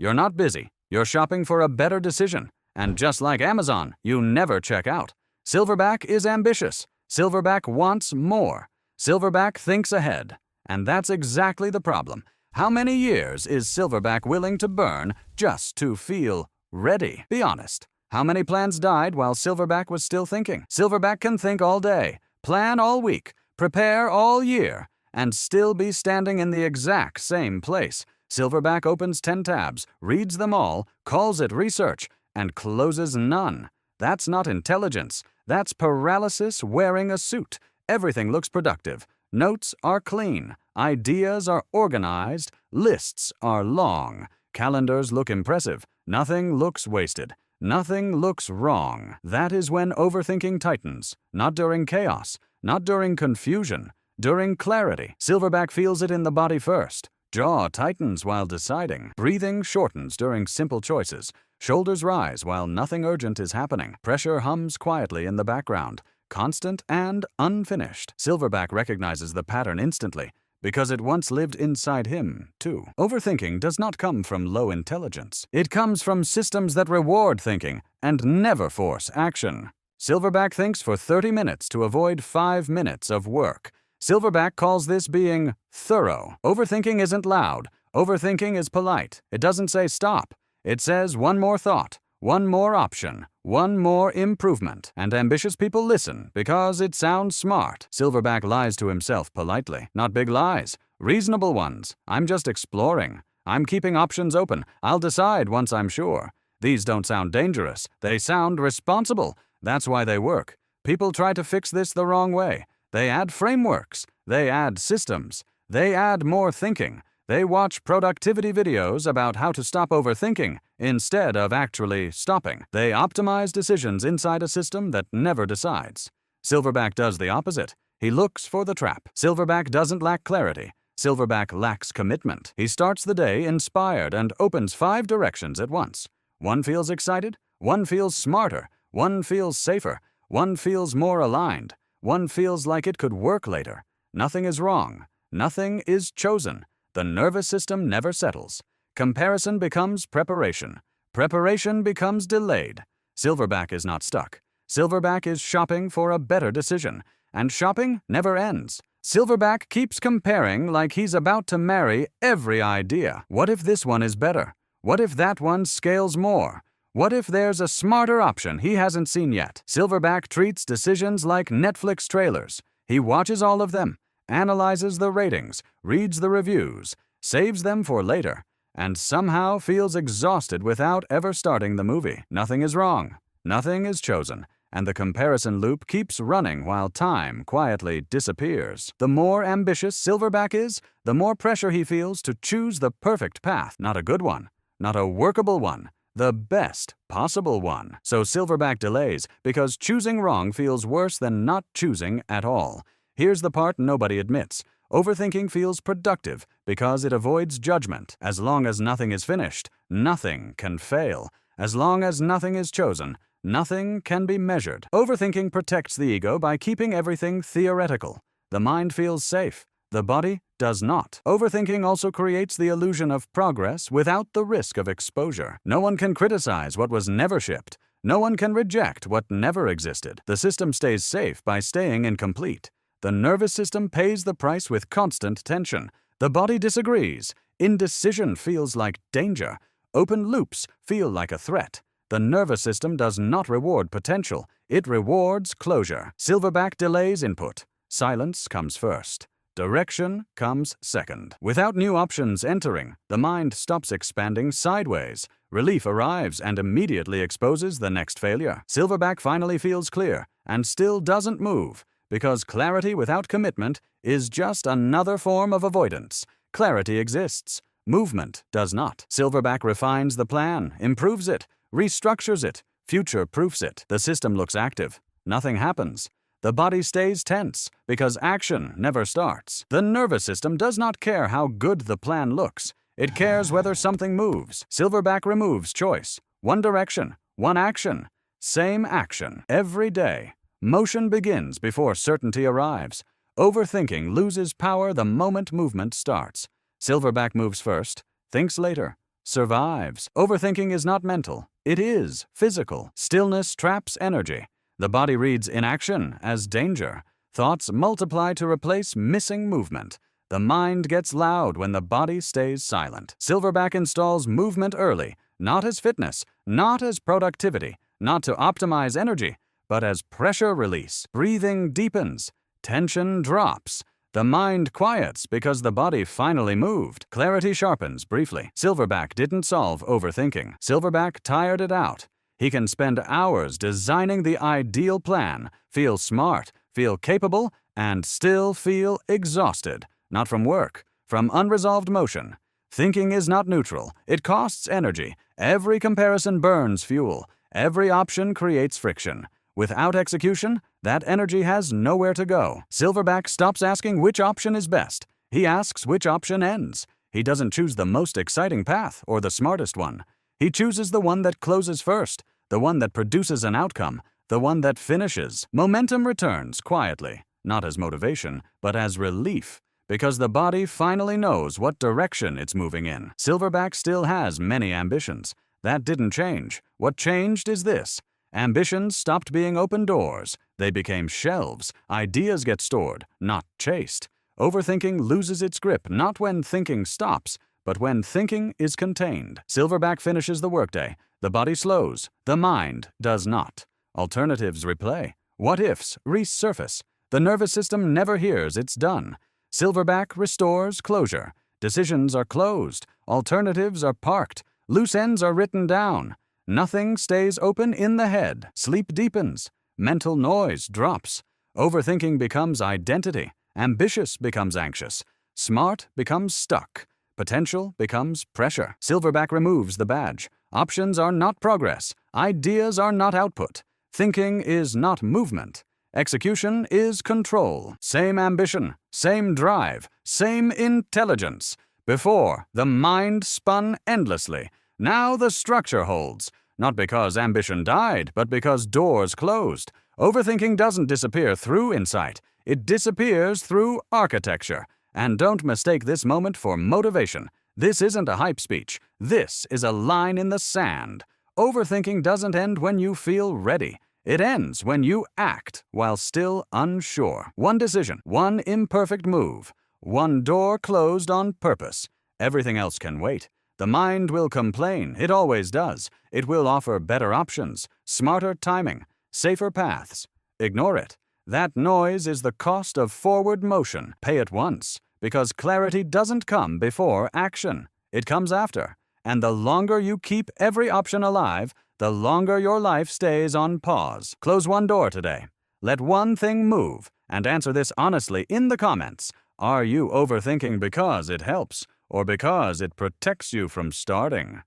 You're not busy. You're shopping for a better decision. And just like Amazon, you never check out. Silverback is ambitious. Silverback wants more. Silverback thinks ahead. And that's exactly the problem. How many years is Silverback willing to burn just to feel ready? Be honest. How many plans died while Silverback was still thinking? Silverback can think all day, plan all week, prepare all year, and still be standing in the exact same place. Silverback opens 10 tabs, reads them all, calls it research, and closes none. That's not intelligence. That's paralysis wearing a suit. Everything looks productive. Notes are clean. Ideas are organized. Lists are long. Calendars look impressive. Nothing looks wasted. Nothing looks wrong. That is when overthinking tightens. Not during chaos. Not during confusion. During clarity. Silverback feels it in the body first. Jaw tightens while deciding. Breathing shortens during simple choices. Shoulders rise while nothing urgent is happening. Pressure hums quietly in the background. Constant and unfinished. Silverback recognizes the pattern instantly, because it once lived inside him, too. Overthinking does not come from low intelligence. It comes from systems that reward thinking and never force action. Silverback thinks for 30 minutes to avoid 5 minutes of work. Silverback calls this being thorough. Overthinking isn't loud. Overthinking is polite. It doesn't say stop. It says one more thought, one more option, one more improvement. And ambitious people listen because it sounds smart. Silverback lies to himself politely. Not big lies. Reasonable ones. I'm just exploring. I'm keeping options open. I'll decide once I'm sure. These don't sound dangerous. They sound responsible. That's why they work. People try to fix this the wrong way. They add frameworks. They add systems. They add more thinking. They watch productivity videos about how to stop overthinking instead of actually stopping. They optimize decisions inside a system that never decides. Silverback does the opposite. He looks for the trap. Silverback doesn't lack clarity. Silverback lacks commitment. He starts the day inspired and opens 5 directions at once. One feels excited. One feels smarter. One feels safer. One feels more aligned. One feels like it could work later. Nothing is wrong. Nothing is chosen. The nervous system never settles. Comparison becomes preparation. Preparation becomes delayed. Silverback is not stuck. Silverback is shopping for a better decision. And shopping never ends. Silverback keeps comparing like he's about to marry every idea. What if this one is better? What if that one scales more? What if there's a smarter option he hasn't seen yet? Silverback treats decisions like Netflix trailers. He watches all of them, analyzes the ratings, reads the reviews, saves them for later, and somehow feels exhausted without ever starting the movie. Nothing is wrong. Nothing is chosen. And the comparison loop keeps running while time quietly disappears. The more ambitious Silverback is, the more pressure he feels to choose the perfect path. Not a good one. Not a workable one. The best possible one. So Silverback delays because choosing wrong feels worse than not choosing at all. Here's the part nobody admits. Overthinking feels productive because it avoids judgment. As long as nothing is finished, nothing can fail. As long as nothing is chosen, nothing can be measured. Overthinking protects the ego by keeping everything theoretical. The mind feels safe. The body does not. Overthinking also creates the illusion of progress without the risk of exposure. No one can criticize what was never shipped. No one can reject what never existed. The system stays safe by staying incomplete. The nervous system pays the price with constant tension. The body disagrees. Indecision feels like danger. Open loops feel like a threat. The nervous system does not reward potential. It rewards closure. Silverback delays input. Silence comes first. Direction comes second. Without new options entering, the mind stops expanding sideways. Relief arrives and immediately exposes the next failure. Silverback finally feels clear and still doesn't move, because clarity without commitment is just another form of avoidance. Clarity exists. Movement does not. Silverback refines the plan, improves it, restructures it, future-proofs it. The system looks active. Nothing happens. The body stays tense because action never starts. The nervous system does not care how good the plan looks. It cares whether something moves. Silverback removes choice. One direction, one action, same action, every day. Motion begins before certainty arrives. Overthinking loses power the moment movement starts. Silverback moves first, thinks later, survives. Overthinking is not mental. It is physical. Stillness traps energy. The body reads inaction as danger. Thoughts multiply to replace missing movement. The mind gets loud when the body stays silent. Silverback installs movement early, not as fitness, not as productivity, not to optimize energy, but as pressure release. Breathing deepens. Tension drops. The mind quiets because the body finally moved. Clarity sharpens briefly. Silverback didn't solve overthinking. Silverback tired it out. He can spend hours designing the ideal plan, feel smart, feel capable, and still feel exhausted. Not from work, from unresolved motion. Thinking is not neutral. It costs energy. Every comparison burns fuel. Every option creates friction. Without execution, that energy has nowhere to go. Silverback stops asking which option is best. He asks which option ends. He doesn't choose the most exciting path or the smartest one. He chooses the one that closes first, the one that produces an outcome, the one that finishes. Momentum returns quietly, not as motivation, but as relief, because the body finally knows what direction it's moving in. Silverback still has many ambitions. That didn't change. What changed is this. Ambitions stopped being open doors. They became shelves. Ideas get stored, not chased. Overthinking loses its grip not when thinking stops, but when thinking is contained. Silverback finishes the workday. The body slows. The mind does not. Alternatives replay. What-ifs resurface. The nervous system never hears it's done. Silverback restores closure. Decisions are closed. Alternatives are parked. Loose ends are written down. Nothing stays open in the head. Sleep deepens. Mental noise drops. Overthinking becomes identity. Ambitious becomes anxious. Smart becomes stuck. Potential becomes pressure. Silverback removes the badge. Options are not progress. Ideas are not output. Thinking is not movement. Execution is control. Same ambition, same drive, same intelligence. Before, the mind spun endlessly. Now the structure holds. Not because ambition died, but because doors closed. Overthinking doesn't disappear through insight. It disappears through architecture. And don't mistake this moment for motivation. This isn't a hype speech. This is a line in the sand. Overthinking doesn't end when you feel ready. It ends when you act while still unsure. One decision, one imperfect move, one door closed on purpose. Everything else can wait. The mind will complain. It always does. It will offer better options, smarter timing, safer paths. Ignore it. That noise is the cost of forward motion. Pay it once, because clarity doesn't come before action. It comes after. And the longer you keep every option alive, the longer your life stays on pause. Close one door today. Let one thing move, and answer this honestly in the comments. Are you overthinking because it helps, or because it protects you from starting?